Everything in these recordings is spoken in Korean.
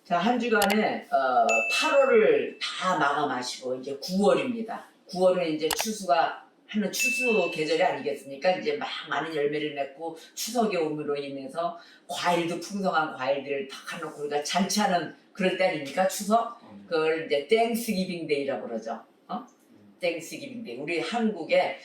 자, 한 주간에 8월을 다 마감하시고 이제 9월입니다. 9월은 이제 추수가 하는 추수 계절이 아니겠습니까? 이제 막 많은 열매를 맺고 추석의 오므로 인해서 과일도 풍성한 과일들을 다 해놓고 우리가 잔치하는 그럴 때 아닙니까? 추석? 그걸 이제 땡스기빙 데이라고 그러죠. 땡스기빙 데이. 우리 한국의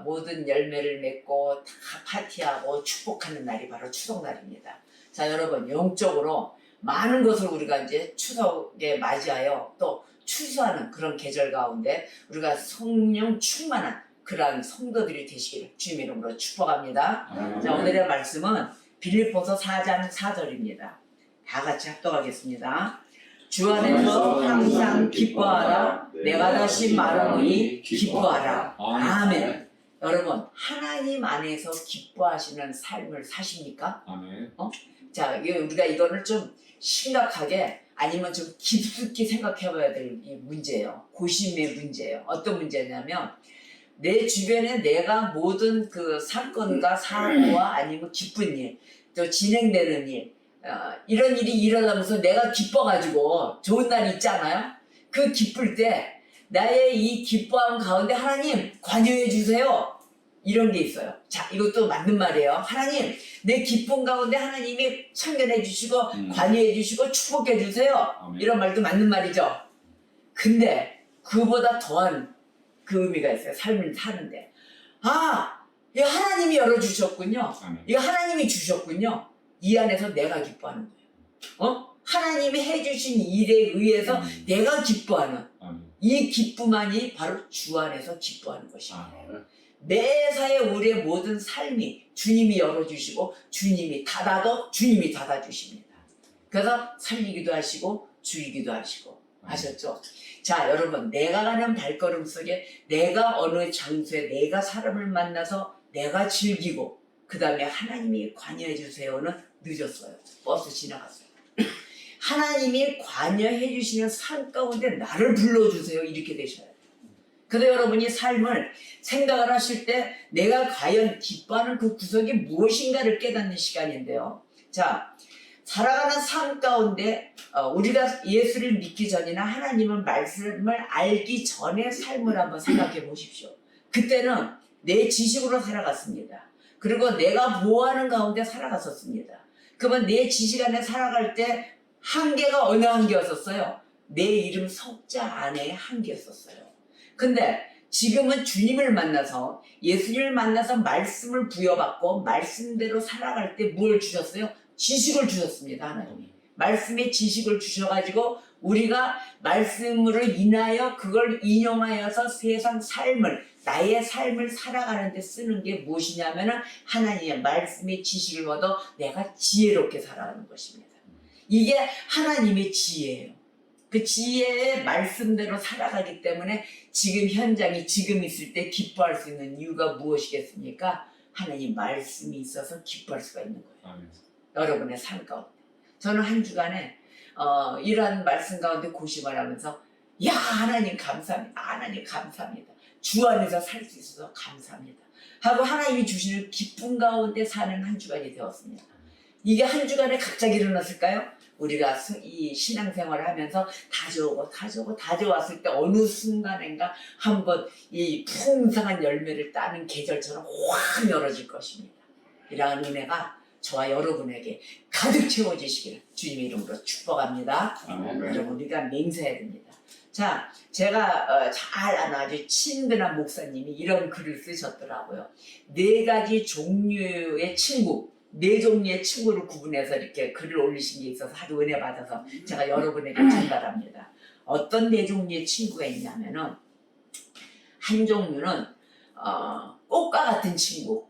모든 열매를 맺고 다 파티하고 축복하는 날이 바로 추석날입니다. 자, 여러분, 영적으로 많은 것을 우리가 이제 추석에 맞이하여 또 추수하는 그런 계절 가운데 우리가 성령 충만한 그러한 성도들이 되시기를 주님의 이름으로 축복합니다. 자, 오늘의 말씀은 빌립보서 4장 4절입니다. 다 같이 합독하겠습니다. 주 안에서 항상 기뻐하라. 내가 다시 말하노니 기뻐하라. 아멘. 여러분, 하나님 안에서 기뻐하시는 삶을 사십니까? 아멘. 자, 우리가 이거를 좀 심각하게 아니면 좀 깊숙이 생각해 봐야 될 이 문제예요. 고심의 문제예요. 어떤 문제냐면 내 주변에 내가 모든 그 사건과 사고와 아니면 기쁜 일, 또 진행되는 일, 이런 일이 일어나면서 내가 기뻐가지고 좋은 날이 있잖아요. 그 기쁠 때 나의 이 기뻐함 가운데 하나님 관여해 주세요. 이런 게 있어요. 자, 이것도 맞는 말이에요. 하나님, 내 기쁨 가운데 하나님이 참견해 주시고 관여해 주시고 축복해 주세요. 아멘. 이런 말도 맞는 말이죠. 근데 그보다 더한 그 의미가 있어요. 삶을 사는데. 아, 이거 하나님이 열어주셨군요. 아멘. 이거 하나님이 주셨군요. 이 안에서 내가 기뻐하는 거예요. 하나님이 해주신 일에 의해서 내가 기뻐하는 아멘. 이 기쁨만이 바로 주 안에서 기뻐하는 것입니다. 아멘. 매사에 우리의 모든 삶이 주님이 열어주시고 주님이 닫아도 주님이 닫아주십니다. 그래서 살리기도 하시고 죽이기도 하시고 하셨죠. 자, 여러분, 내가 가는 발걸음 속에 내가 어느 장소에 내가 사람을 만나서 내가 즐기고 그 다음에 하나님이 관여해 주세요는 늦었어요. 버스 지나갔어요. 하나님이 관여해 주시는 삶 가운데 나를 불러주세요. 이렇게 되셔야 돼요. 그래서 여러분이 삶을 생각을 하실 때 내가 과연 기뻐하는 그 구석이 무엇인가를 깨닫는 시간인데요. 자, 살아가는 삶 가운데 우리가 예수를 믿기 전이나 하나님의 말씀을 알기 전의 삶을 한번 생각해 보십시오. 그때는 내 지식으로 살아갔습니다. 그리고 내가 보호하는 가운데 살아갔었습니다. 그러면 내 지식 안에 살아갈 때 한계가 어느 한계였었어요? 내 이름 석자 안에 한계였었어요. 근데 지금은 주님을 만나서 예수님을 만나서 말씀을 부여받고 말씀대로 살아갈 때 뭘 주셨어요? 지식을 주셨습니다. 하나님이. 말씀의 지식을 주셔가지고 우리가 말씀으로 인하여 그걸 인용하여서 세상 삶을 나의 삶을 살아가는 데 쓰는 게 무엇이냐면은 하나님의 말씀의 지식을 얻어 내가 지혜롭게 살아가는 것입니다. 이게 하나님의 지혜예요. 그 지혜의 말씀대로 살아가기 때문에 지금 현장이 지금 있을 때 기뻐할 수 있는 이유가 무엇이겠습니까? 하나님 말씀이 있어서 기뻐할 수가 있는 거예요. 아멘. 여러분의 삶 가운데. 저는 한 주간에 이러한 말씀 가운데 고심을 하면서 야, 하나님 감사합니다. 하나님 감사합니다. 주 안에서 살 수 있어서 감사합니다. 하고 하나님이 주시는 기쁨 가운데 사는 한 주간이 되었습니다. 이게 한 주간에 갑자기 일어났을까요? 우리가 이 신앙생활을 하면서 다 좋았을 때 어느 순간인가 한번 이 풍성한 열매를 따는 계절처럼 확 열어질 것입니다. 이러한 은혜가 저와 여러분에게 가득 채워지시기를 주님의 이름으로 축복합니다. 아멘. 여러분, 우리가 맹세해야 됩니다. 자, 제가 잘 아는 아주 친근한 목사님이 이런 글을 쓰셨더라고요. 4가지 종류의 친구, 4종류의 친구를 구분해서 이렇게 글을 올리신 게 있어서 아주 은혜 받아서 제가 여러분에게 전달합니다. 어떤 4종류의 친구가 있냐면은 한 종류는 꽃과 같은 친구,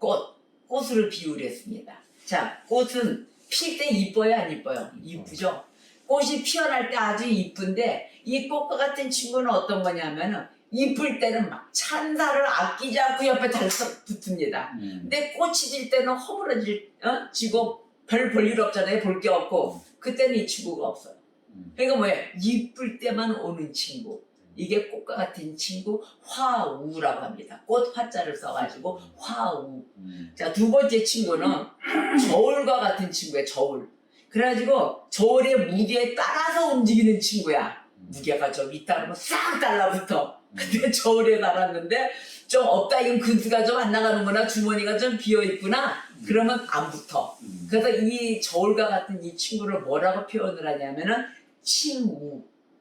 꽃을 비유를 했습니다. 자, 꽃은 필 때 이뻐요, 안 이뻐요? 이쁘죠? 꽃이 피어날 때 아주 이쁜데 이 꽃과 같은 친구는 어떤 거냐면은 이쁠 때는 막 찬사를 아끼지 않고 옆에 달싹 붙습니다. 근데 꽃이 질 때는 허물어지고 별 볼 일 없잖아요. 볼 게 없고 그때는 이 친구가 없어요. 그러니까 뭐예요? 이쁠 때만 오는 친구. 이게 꽃과 같은 친구 화우라고 합니다. 꽃 화자를 써가지고 화우. 자, 2번째 친구는 저울과 같은 친구예요. 저울. 그래가지고 저울의 무게에 따라서 움직이는 친구야. 무게가 좀 있다 그러면 싹 달라붙어. 근데 저울에 달았는데 좀 없다 이건 근수가 좀 안 나가는구나, 주머니가 좀 비어있구나, 그러면 안 붙어. 그래서 이 저울과 같은 이 친구를 뭐라고 표현을 하냐면은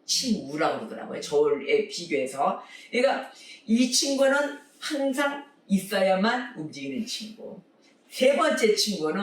칭우라고 그러더라고요. 저울에 비교해서. 그러니까 이 친구는 항상 있어야만 움직이는 친구. 세 번째 친구는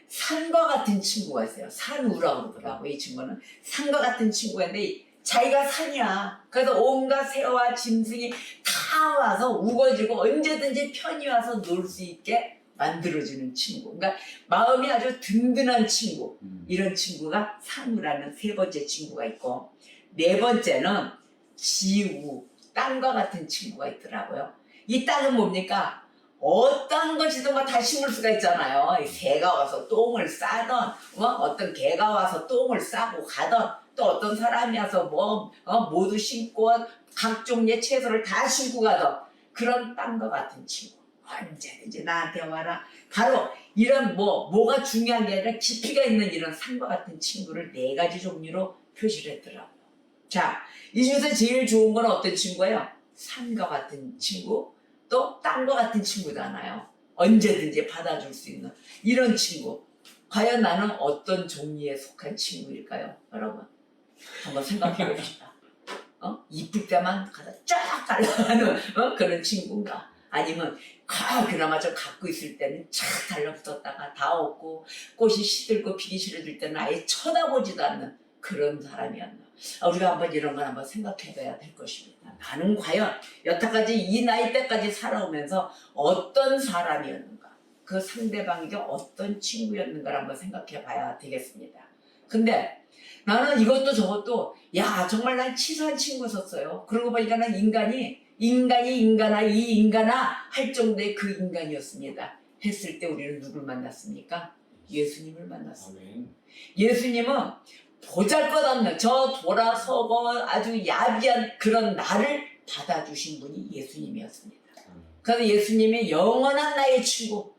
산과 같은 친구가 있어요. 산우라고 그러더라고요. 이 친구는 산과 같은 친구인데 자기가 산이야. 그래서 온갖 새와 짐승이 다 와서 우거지고 언제든지 편히 와서 놀 수 있게 만들어주는 친구. 그러니까 마음이 아주 든든한 친구. 이런 친구가 산우라는 세 번째 친구가 있고, 네 번째는 지우, 땅과 같은 친구가 있더라고요. 이 땅은 뭡니까? 어떤 것이든 다 심을 수가 있잖아요. 새가 와서 똥을 싸던, 어떤 개가 와서 똥을 싸고 가던, 또 어떤 사람이 와서 모두 심고 각종의 채소를 다 심고 가던 그런 땅과 같은 친구. 언제든지 나한테 와라. 바로 이런 뭐가 중요한 게 아니라 깊이가 있는 이런 산과 같은 친구를 네 가지 종류로 표시를 했더라고요. 자, 이 중에서 제일 좋은 건 어떤 친구예요? 산과 같은 친구, 또 땅과 같은 친구잖아요. 언제든지 받아줄 수 있는 이런 친구. 과연 나는 어떤 종류에 속한 친구일까요? 여러분 한번 생각해 봅시다. 이쁠 때만 가다 쫙 달라가는 그런 친구인가? 아니면 그나마 좀 갖고 있을 때는 쫙 달라붙었다가 다 없고 꽃이 시들고 피기 싫어질 때는 아예 쳐다보지도 않는 그런 사람이었나? 우리가 한번 이런 걸 한번 생각해봐야 될 것입니다. 나는 과연 여태까지 이 나이 때까지 살아오면서 어떤 사람이었는가? 그 상대방이 어떤 친구였는가를 한번 생각해봐야 되겠습니다. 근데 나는 이것도 저것도 정말 난 치사한 친구였었어요. 그러고 보니까 난 인간이 인간아 이 인간아 할 정도의 그 인간이었습니다. 했을 때 우리는 누굴 만났습니까? 예수님을 만났습니다. 예수님은 보잘것없는 저 돌아서고 아주 야비한 그런 나를 받아주신 분이 예수님이었습니다. 그래서 예수님이 영원한 나의 친구,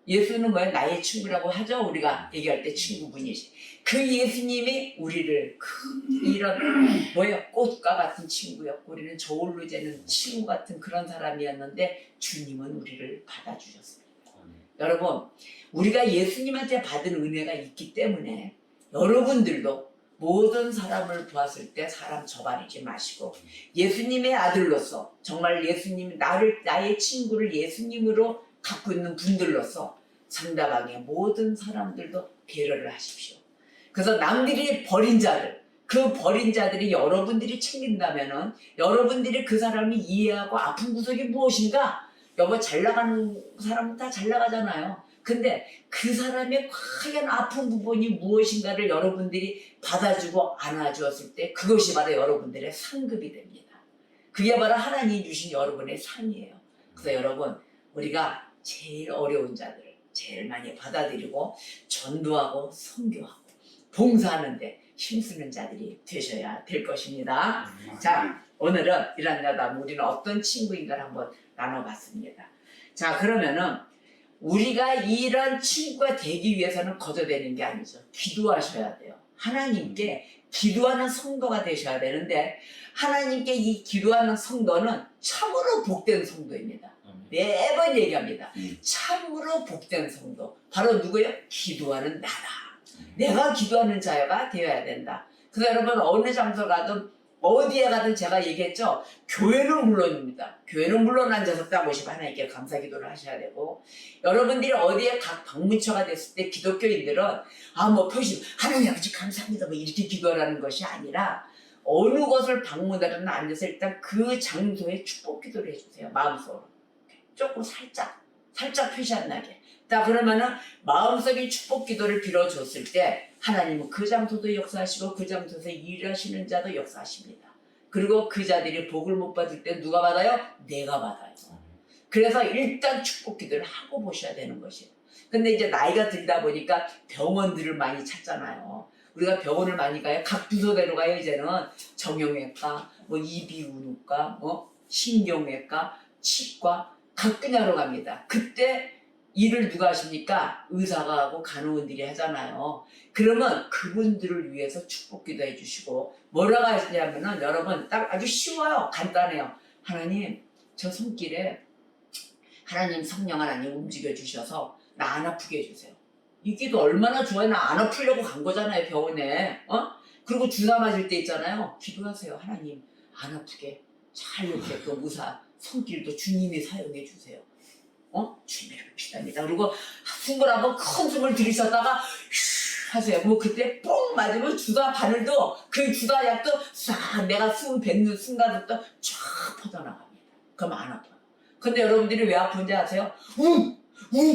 예수는 뭐예요? 나의 친구라고 하죠. 우리가 얘기할 때 친구분이시. 그 예수님이 우리를 이런 꽃과 같은 친구였고 우리는 저울로 재는 친구 같은 그런 사람이었는데 주님은 우리를 받아주셨습니다. 여러분, 우리가 예수님한테 받은 은혜가 있기 때문에 여러분들도 모든 사람을 보았을 때 사람 저버리지 마시고 예수님의 아들로서 정말 예수님 나의 친구를 예수님으로 갖고 있는 분들로서 상대방의 모든 사람들도 배려를 하십시오. 그래서 남들이 버린 자들, 그 버린 자들이 여러분들이 챙긴다면은 여러분들이 그 사람이 이해하고 아픈 구석이 무엇인가? 여보 잘 나가는 사람은 다 잘 나가잖아요. 근데 그 사람의 과연 아픈 부분이 무엇인가를 여러분들이 받아주고 안아주었을 때 그것이 바로 여러분들의 상급이 됩니다. 그게 바로 하나님이 주신 여러분의 상이에요. 그래서 여러분 우리가 제일 어려운 자들을 제일 많이 받아들이고 전도하고 선교하고 봉사하는데 힘쓰는 자들이 되셔야 될 것입니다. 자, 오늘은 이런 여담 우리는 어떤 친구인가를 한번 나눠봤습니다. 자, 그러면은 우리가 이런 친구가 되기 위해서는 거저되는 게 아니죠. 기도하셔야 돼요. 하나님께 기도하는 성도가 되셔야 되는데 하나님께 이 기도하는 성도는 참으로 복된 성도입니다. 매번 얘기합니다. 참으로 복된 성도. 바로 누구예요? 기도하는 나다. 내가 기도하는 자가 되어야 된다. 그래서 여러분 어느 장소 가든 어디에 가든 제가 얘기했죠. 교회는 물론입니다. 교회는 물론 앉아서 따보시고 하나님께 감사기도를 하셔야 되고 여러분들이 어디에 각 방문처가 됐을 때 기독교인들은 표시 하나님 아버지 감사합니다 이렇게 기도하라는 것이 아니라 어느 곳을 방문하든 앉아서 일단 그 장소에 축복 기도를 해주세요. 마음속으로 조금 살짝 표시 안 나게. 자, 그러면은 마음속에 축복 기도를 빌어줬을 때 하나님은 그 장소도 역사하시고 그 장소에서 일하시는 자도 역사하십니다. 그리고 그 자들이 복을 못 받을 때 누가 받아요? 내가 받아요. 그래서 일단 축복 기도를 하고 보셔야 되는 것이에요. 근데 이제 나이가 들다 보니까 병원들을 많이 찾잖아요. 우리가 병원을 많이 가요. 각 부서대로 가요. 이제는 정형외과, 이비인후과, 신경외과, 치과 각 분야로 갑니다. 그때 일을 누가 하십니까? 의사가 하고 간호원들이 하잖아요. 그러면 그분들을 위해서 축복기도 해주시고 뭐라고 하시냐면은 여러분 딱 아주 쉬워요. 간단해요. 하나님 저 손길에 하나님 성령 하나님 움직여 주셔서 나 안 아프게 해주세요. 이 기도 얼마나 좋아요. 나 안 아프려고 간 거잖아요 병원에. 그리고 주사 맞을 때 있잖아요. 기도하세요. 하나님 안 아프게 잘 이렇게 그 의사 손길도 주님이 사용해 주세요. 주님을 기다립니다. 그리고 숨을 한번 큰 숨을 들이셨다가 휴 하세요. 뭐 그때 뽕 맞으면 주사 바늘도 그 주사 약도 싹 내가 숨 뱉는 순간부터 쫙 퍼져나갑니다. 그럼 안 아파요. 근데 여러분들이 왜 아픈지 아세요?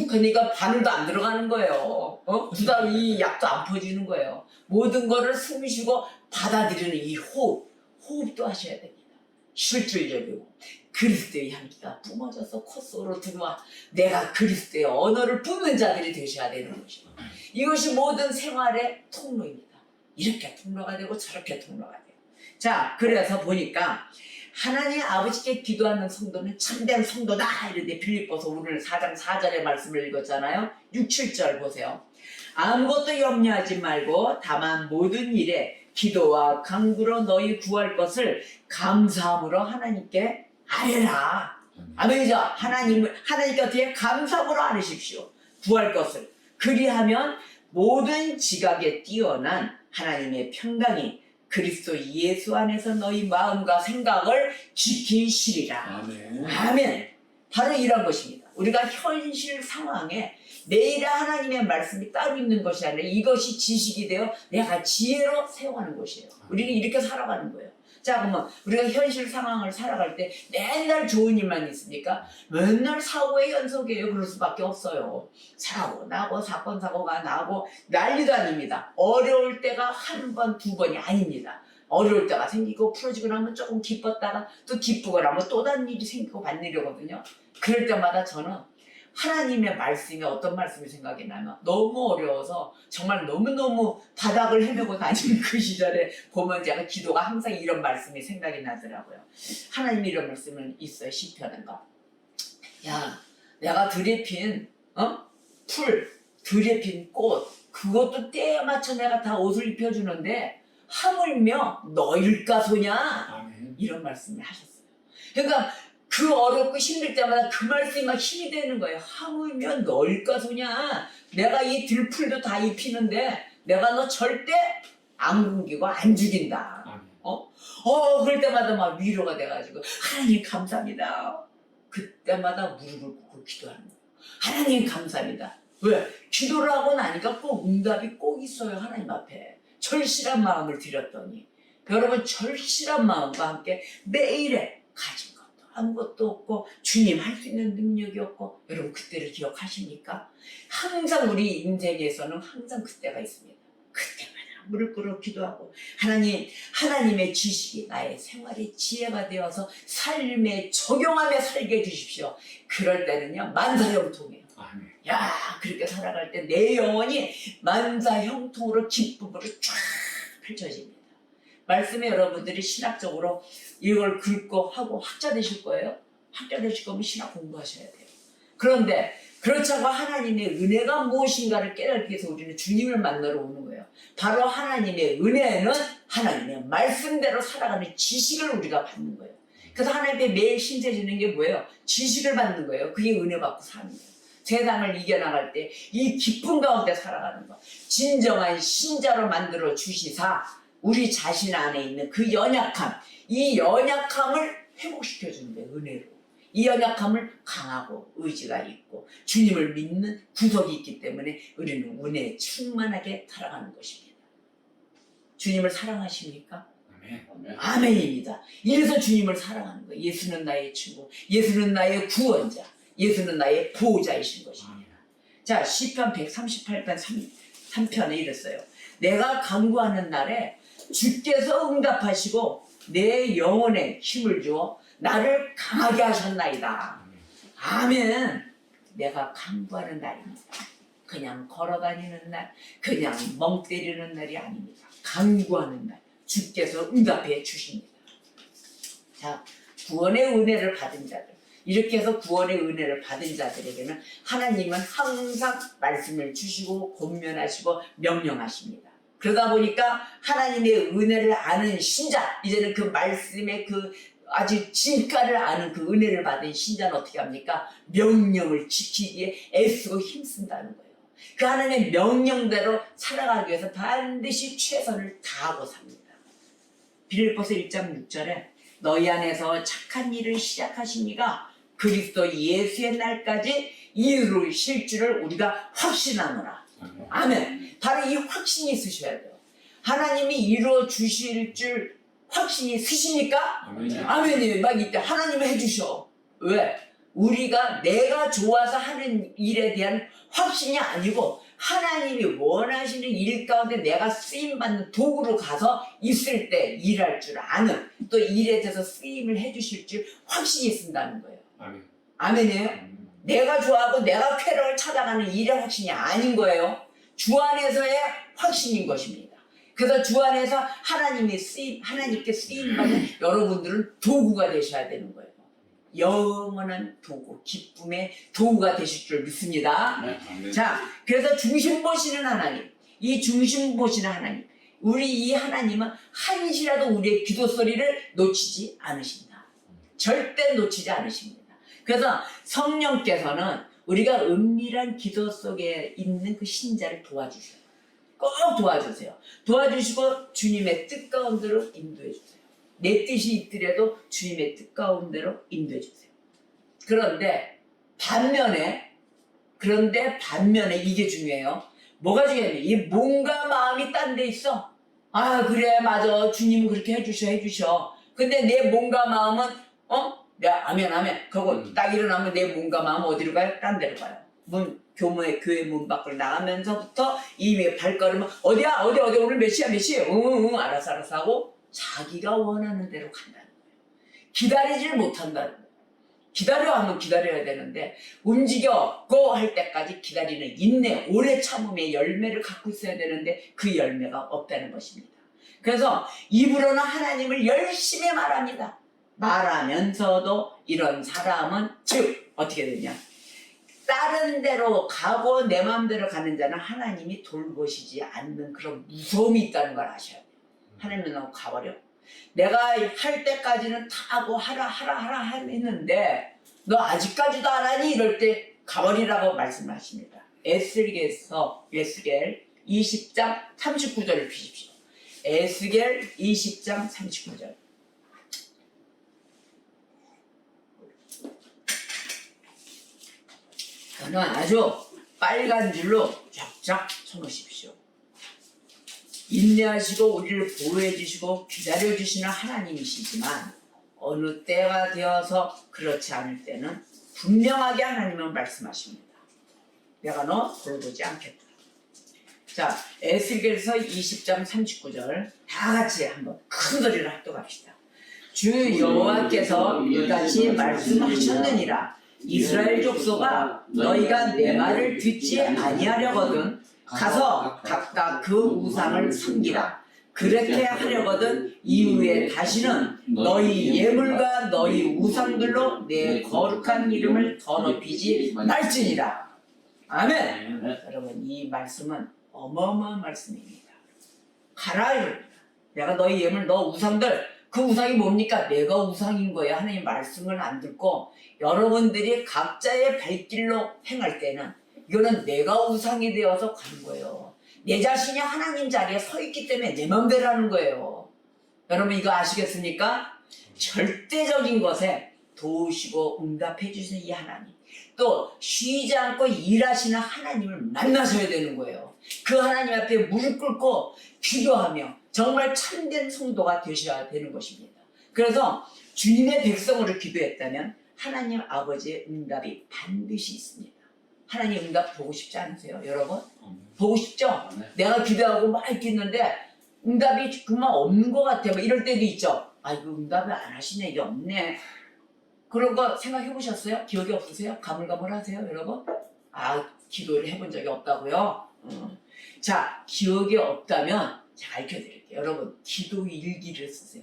그러니까 바늘도 안 들어가는 거예요. 주사 이 약도 안 퍼지는 거예요. 모든 거를 숨 쉬고 받아들이는 이 호흡도 하셔야 됩니다. 실질적이고 그리스도의 향기가 뿜어져서 코 속으로 들어와 내가 그리스도의 언어를 뿜는 자들이 되셔야 되는 것이고 이것이 모든 생활의 통로입니다. 이렇게 통로가 되고 저렇게 통로가 돼요. 자, 그래서 보니까 하나님 아버지께 기도하는 성도는 참된 성도다 이런데 빌립보서 오늘 4장 4절의 말씀을 읽었잖아요. 6, 7절 보세요. 아무것도 염려하지 말고 다만 모든 일에 기도와 간구로 너희 구할 것을 감사함으로 하나님께 아뢰라. 아멘이죠. 하나님께 어떻게 감사함으로 아뢰십시오. 구할 것을. 그리하면 모든 지각에 뛰어난 하나님의 평강이 그리스도 예수 안에서 너희 마음과 생각을 지키시리라. 아멘. 아멘. 바로 이런 것입니다. 우리가 현실 상황에 매일 하나님의 말씀이 따로 있는 것이 아니라 이것이 지식이 되어 내가 지혜로 세워가는 것이에요. 우리는 이렇게 살아가는 거예요. 자, 그러면 우리가 현실 상황을 살아갈 때 맨날 좋은 일만 있습니까? 맨날 사고의 연속이에요. 그럴 수밖에 없어요. 사고 나고 사건 사고가 나고 난리도 아닙니다. 어려울 때가 한 번, 두 번이 아닙니다. 어려울 때가 생기고 풀어지고 나면 조금 기뻤다가 또 기쁘고 나면 또 다른 일이 생기고 반일이거든요. 그럴 때마다 저는 하나님의 말씀이 어떤 말씀이 생각이 나면 너무 어려워서 정말 너무너무 바닥을 헤매고 다니는 그 시절에 보면 제가 기도가 항상 이런 말씀이 생각이 나더라고요. 하나님이 이런 말씀은 있어요. 시편인가. 야, 내가 들에 핀 풀, 들에 핀 꽃 그것도 때에 맞춰 내가 다 옷을 입혀주는데 하물며 너일까 소냐? 아멘. 이런 말씀을 하셨어요. 그러니까 그 어렵고 힘들 때마다 그 말씀이 막 힘이 되는 거예요. 하물며 너일까 소냐? 내가 이 들풀도 다 입히는데 내가 너 절대 안 굶기고 안 죽인다. 아멘. 그럴 때마다 막 위로가 돼가지고 하나님 감사합니다. 그때마다 무릎을 꿇고 기도하는 거예요. 하나님 감사합니다. 왜? 기도를 하고 나니까 꼭 응답이 꼭 있어요. 하나님 앞에. 절실한 마음을 드렸더니 여러분 절실한 마음과 함께 매일에 가진 것도 아무것도 없고 주님 할 수 있는 능력이 없고 여러분 그때를 기억하십니까? 항상 우리 인생에서는 항상 그때가 있습니다. 그때마다 무릎 꿇어 기도하고 하나님의 지식이 나의 생활의 지혜가 되어서 삶에 적용하며 살게 해주십시오. 그럴 때는요 만사형통해요. 아멘. 야, 그렇게 살아갈 때 내 영혼이 만사형통으로 기쁨으로 쫙 펼쳐집니다. 말씀에 여러분들이 신학적으로 이걸 긁고 하고 학자 되실 거예요. 학자 되실 거면 신학 공부하셔야 돼요. 그런데 그렇지 않고 하나님의 은혜가 무엇인가를 깨닫기 위해서 우리는 주님을 만나러 오는 거예요. 바로 하나님의 은혜는 하나님의 말씀대로 살아가는 지식을 우리가 받는 거예요. 그래서 하나님께 매일 신세지는 게 뭐예요? 지식을 받는 거예요. 그게 은혜 받고 사는 거예요. 세상을 이겨나갈 때 이 기쁨 가운데 살아가는 것 진정한 신자로 만들어 주시사 우리 자신 안에 있는 그 연약함 이 연약함을 회복시켜 주는데 은혜로 이 연약함을 강하고 의지가 있고 주님을 믿는 구석이 있기 때문에 우리는 은혜에 충만하게 살아가는 것입니다. 주님을 사랑하십니까? 아멘. 아멘. 아멘입니다. 이래서 주님을 사랑하는 거예요. 예수는 나의 친구, 예수는 나의 구원자, 예수는 나의 보호자이신 것입니다. 자, 시편 138편 3편에 이랬어요. 내가 간구하는 날에 주께서 응답하시고 내 영혼에 힘을 주어 나를 강하게 하셨나이다. 아멘. 내가 간구하는 날입니다. 그냥 걸어다니는 날, 그냥 멍 때리는 날이 아닙니다. 간구하는 날, 주께서 응답해 주십니다. 자, 구원의 은혜를 받은 자들 이렇게 해서 구원의 은혜를 받은 자들에게는 하나님은 항상 말씀을 주시고 권면하시고 명령하십니다. 그러다 보니까 하나님의 은혜를 아는 신자, 이제는 그 말씀의 그 아주 진가를 아는 그 은혜를 받은 신자는 어떻게 합니까? 명령을 지키기에 애쓰고 힘쓴다는 거예요. 그 하나님의 명령대로 살아가기 위해서 반드시 최선을 다하고 삽니다. 빌립보서 1장 6절에 너희 안에서 착한 일을 시작하신 이가 그리스도 예수의 날까지 이루실 줄을 우리가 확신하노라. 아멘. 바로 이 확신이 있으셔야 돼요. 하나님이 이루어 주실 줄 확신이 있으십니까? 아멘이에요. 막 이때 하나님이 해주셔. 왜? 우리가 내가 좋아서 하는 일에 대한 확신이 아니고 하나님이 원하시는 일 가운데 내가 쓰임받는 도구로 가서 있을 때 일할 줄 아는, 또 일에 대해서 쓰임을 해주실 줄 확신이 있다는 거예요. 아멘. 아멘이에요. 내가 좋아하고 내가 쾌락을 찾아가는 일의 확신이 아닌 거예요. 주 안에서의 확신인 것입니다. 그래서 주 안에서 하나님께 쓰임받는 여러분들은 도구가 되셔야 되는 거예요. 영원한 도구, 기쁨의 도구가 되실 줄 믿습니다. 아멘. 자, 그래서 중심 보시는 하나님, 이 중심 보시는 하나님, 우리 이 하나님은 한시라도 우리의 기도 소리를 놓치지 않으신다. 절대 놓치지 않으십니다. 그래서 성령께서는 우리가 은밀한 기도 속에 있는 그 신자를 도와주셔요. 꼭 도와주세요. 도와주시고 주님의 뜻 가운데로 인도해 주세요. 내 뜻이 있더라도 주님의 뜻 가운데로 인도해 주세요. 그런데 반면에 이게 중요해요. 뭐가 중요해요? 이 몸과 마음이 딴 데 있어. 아 그래 맞아 주님은 그렇게 해주셔. 근데 내 몸과 마음은 아멘 그거 딱 일어나면 내 몸과 마음은 어디로 가요? 딴 데로 가요. 교회 문 밖으로 나가면서부터 이미 발걸음은 어디야 어디 오늘 몇 시야 알았어 하고 자기가 원하는 대로 간다는 거예요. 기다리질 못한다는 거예요. 기다려 하면 기다려야 되는데 움직여 고 할 때까지 기다리는 인내, 오래 참음의 열매를 갖고 있어야 되는데 그 열매가 없다는 것입니다. 그래서 입으로는 하나님을 열심히 말합니다. 말하면서도 이런 사람은 즉 어떻게 되냐, 다른 데로 가고 내 마음대로 가는 자는 하나님이 돌보시지 않는 그런 무서움이 있다는 걸 아셔야 돼요. 하나님은 너무 가버려. 내가 할 때까지는 다 하고 하라 했는데 너 아직까지도 안 하니? 이럴 때 가버리라고 말씀을 하십니다. 에스겔 20장 39절을 피십시오. 에스겔 20장 39절. 저는 아주 빨간 줄로 쫙쫙 쳐놓으십시오. 인내하시고 우리를 보호해 주시고 기다려 주시는 하나님이시지만 어느 때가 되어서 그렇지 않을 때는 분명하게 하나님은 말씀하십니다. 내가 너 돌보지 않겠다. 자, 에스겔서 20장 39절 다 같이 한번 큰 소리를 합독합시다. 주 여호와께서 이같이 말씀하셨느니라. 이스라엘 족속아 너희가 내 말을 듣지 아니하려거든 가서 각각 그 우상을 섬기라. 그렇게 하려거든 이후에 다시는 너희 예물과 너희 우상들로 내 거룩한 이름을 더럽히지 말지니라. 아멘. 여러분 이 말씀은 어마어마한 말씀입니다. 가라 이럽니다. 내가 너희 예물 너 우상들, 그 우상이 뭡니까? 내가 우상인 거예요. 하나님 말씀을 안 듣고 여러분들이 각자의 발길로 행할 때는 이거는 내가 우상이 되어서 가는 거예요. 내 자신이 하나님 자리에 서 있기 때문에 내 맘대로 하는 거예요. 여러분 이거 아시겠습니까? 절대적인 것에 도우시고 응답해 주시는 이 하나님, 또 쉬지 않고 일하시는 하나님을 만나셔야 되는 거예요. 그 하나님 앞에 무릎 꿇고 기도하며 정말 참된 성도가 되셔야 되는 것입니다. 그래서 주님의 백성으로 기도했다면 하나님 아버지의 응답이 반드시 있습니다. 하나님 응답 보고 싶지 않으세요? 여러분? 보고 싶죠? 내가 기도하고 막 있겠는데 응답이 그만 없는 것 같아. 뭐 이럴 때도 있죠. 아이고 응답을 안 하시네. 이게 없네. 그런 거 생각해 보셨어요? 기억이 없으세요? 가물가물하세요 여러분? 기도를 해본 적이 없다고요? 자, 기억이 없다면 제가 알려드릴게요. 여러분 기도 일기를 쓰세요.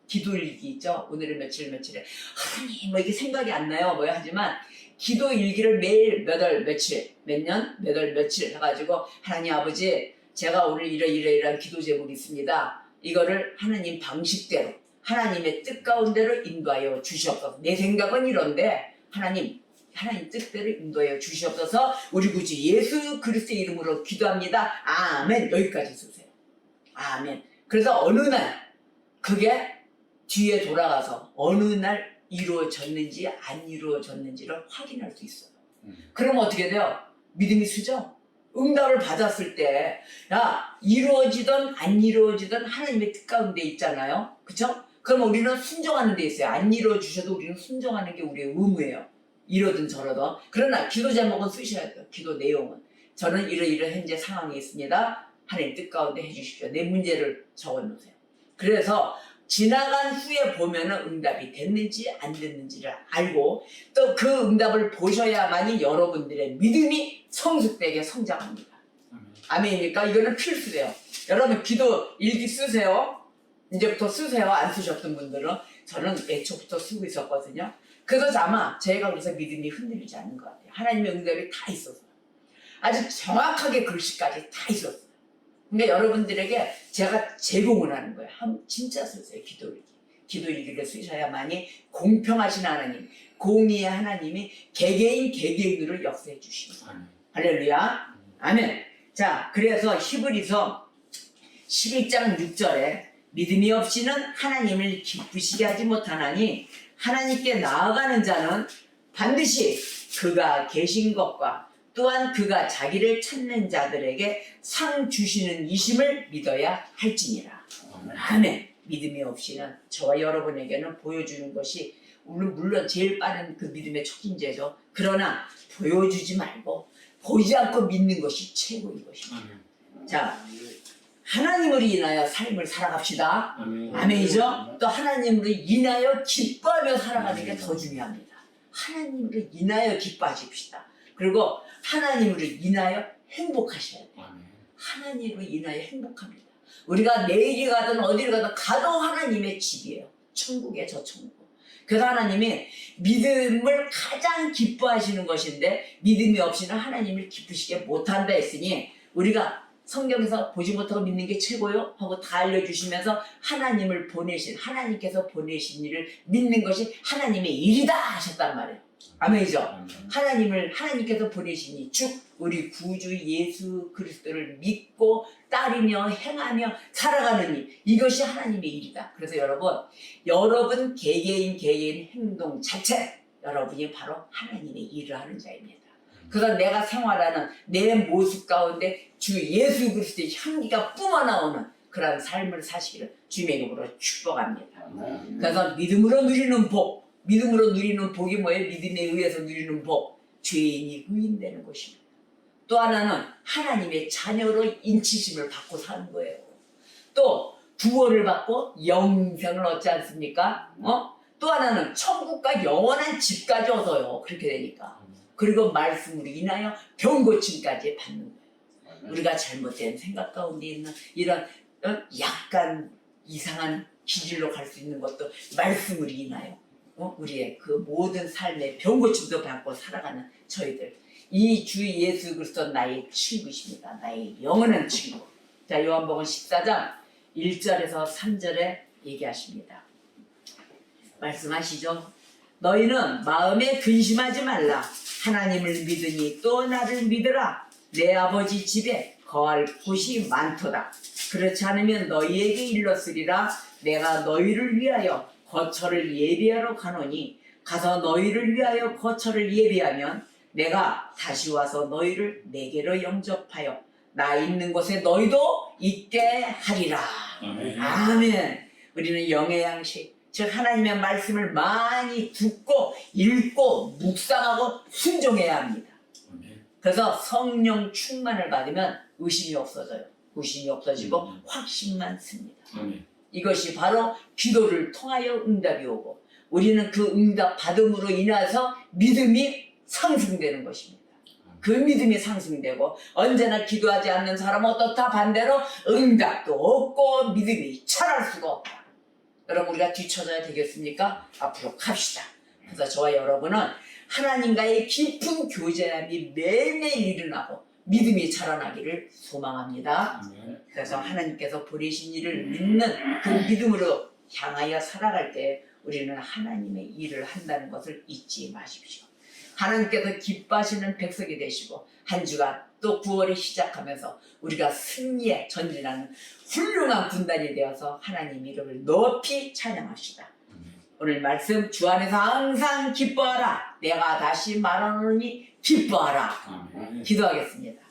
기도일기 있죠. 오늘은 며칠 며칠에 하나님 뭐 이게 생각이 안 나요. 뭐 하지만 기도일기를 매일 몇 월 며칠 몇 년 몇 월 며칠 해가지고 하나님 아버지 제가 오늘 이러이러이러한 기도 제목이 있습니다. 이거를 하나님 방식대로 하나님의 뜻 가운데로 인도하여 주시옵소서. 내 생각은 이런데 하나님 뜻대로 인도하여 주시옵소서. 우리 구주 예수 그리스도의 이름으로 기도합니다. 아멘. 여기까지 쓰세요. 아멘. 그래서 어느 날 그게 뒤에 돌아가서 어느 날 이루어졌는지 안 이루어졌는지를 확인할 수 있어요. 그러면 어떻게 돼요? 믿음이 쓰죠? 응답을 받았을 때, 야, 이루어지든 안 이루어지든 하나님의 뜻 가운데 있잖아요. 그쵸? 그럼 우리는 순종하는 데 있어요. 안 이루어주셔도 우리는 순종하는 게 우리의 의무예요. 이러든 저러든. 그러나 기도 제목은 쓰셔야 돼요. 기도 내용은. 저는 이러이러 현재 상황이 있습니다. 하나님 뜻 가운데 해주십시오. 내 문제를 적어 놓으세요. 그래서 지나간 후에 보면은 응답이 됐는지 안 됐는지를 알고 또 그 응답을 보셔야만이 여러분들의 믿음이 성숙되게 성장합니다. 아멘입니까? 이거는 필수예요. 여러분 기도 일기 쓰세요. 이제부터 쓰세요. 안 쓰셨던 분들은. 저는 애초부터 쓰고 있었거든요. 그래서 아마 제가 그래서 믿음이 흔들리지 않는 것 같아요. 하나님의 응답이 다 있어서 아주 정확하게 글씨까지 다 있었어요. 그러니까 여러분들에게 제가 제공을 하는 거예요. 진짜 쓰세요. 기도일기. 기도일기를 쓰셔야만이 공평하신 하나님, 공의의 하나님이 개개인으로 역사해 주십니다. 할렐루야. 아멘. 자, 그래서 히브리서 11장 6절에 믿음이 없이는 하나님을 기쁘시게 하지 못하나니 하나님께 나아가는 자는 반드시 그가 계신 것과 또한 그가 자기를 찾는 자들에게 상 주시는 이심을 믿어야 할지니라. 아멘. 믿음이 없이는 저와 여러분에게는 보여주는 것이 물론 제일 빠른 그 믿음의 촉진제죠. 그러나 보여주지 말고 보이지 않고 믿는 것이 최고인 것입니다. 자, 하나님을 인하여 삶을 살아갑시다. 아멘이죠? 또 하나님으로 인하여 기뻐하며 살아가는 게 더 중요합니다. 하나님으로 인하여 기뻐하십시다. 그리고 하나님으로 인하여 행복하셔야 돼요. 하나님으로 인하여 행복합니다. 우리가 내일이 가든 어디를 가든 가도 하나님의 집이에요. 천국에 저 천국. 그래서 하나님이 믿음을 가장 기뻐하시는 것인데 믿음이 없이는 하나님을 기쁘시게 못한다 했으니 우리가 성경에서 보지 못하고 믿는 게 최고요 하고 다 알려주시면서 하나님께서 보내신 일을 믿는 것이 하나님의 일이다 하셨단 말이에요. 아멘이죠? 하나님께서 보내시니 즉 우리 구주 예수 그리스도를 믿고 따르며 행하며 살아가는 일, 이것이 하나님의 일이다. 그래서 여러분 개개인 행동 자체 여러분이 바로 하나님의 일을 하는 자입니다. 그래서 내가 생활하는 내 모습 가운데 주 예수 그리스도의 향기가 뿜어나오는 그런 삶을 사시기를 주님의 이름으로 축복합니다. 그래서 믿음으로 누리는 복이 뭐예요? 믿음에 의해서 누리는 복. 죄인이 의인되는 것입니다. 또 하나는 하나님의 자녀로 인치심을 받고 사는 거예요. 또 구원을 받고 영생을 얻지 않습니까? 또 하나는 천국과 영원한 집까지 얻어요. 그렇게 되니까. 그리고 말씀으로 인하여 병고침까지 받는 거예요. 우리가 잘못된 생각 가운데 있는 이런 약간 이상한 기질로 갈 수 있는 것도 말씀으로 인하여 우리의 그 모든 삶의 병고침도 받고 살아가는 저희들, 이 주 예수 그리스도 나의 친구십니다. 나의 영원한 친구. 자, 요한복음 14장 1절에서 3절에 얘기하십니다. 말씀하시죠. 너희는 마음에 근심하지 말라. 하나님을 믿으니 또 나를 믿으라. 내 아버지 집에 거할 곳이 많도다. 그렇지 않으면 너희에게 일렀으리라. 내가 너희를 위하여 거처를 예비하러 가노니 가서 너희를 위하여 거처를 예비하면 내가 다시 와서 너희를 내게로 영접하여 나 있는 곳에 너희도 있게 하리라. 아멘. 우리는 영의 양식, 즉 하나님의 말씀을 많이 듣고 읽고 묵상하고 순종해야 합니다. 그래서 성령 충만을 받으면 의심이 없어져요. 의심이 없어지고 확신만 씁니다. 이것이 바로 기도를 통하여 응답이 오고 우리는 그 응답 받음으로 인해서 믿음이 상승되는 것입니다. 그 믿음이 상승되고 언제나 기도하지 않는 사람은 어떻다? 반대로 응답도 없고 믿음이 철할 수가 없다. 여러분 우리가 뒤쳐져야 되겠습니까? 앞으로 갑시다. 그래서 저와 여러분은 하나님과의 깊은 교제함이 매일매일 일어나고 믿음이 자라나기를 소망합니다. 아멘. 그래서 하나님께서 보내신 일을 믿는 그 믿음으로 향하여 살아갈 때 우리는 하나님의 일을 한다는 것을 잊지 마십시오. 하나님께서 기뻐하시는 백성이 되시고 한 주간 또 9월이 시작하면서 우리가 승리에 전진하는 훌륭한 군단이 되어서 하나님 이름을 높이 찬양합시다. 오늘 말씀 주 안에서 항상 기뻐하라. 내가 다시 말하노니 기뻐하라. 아멘. 기도하겠습니다.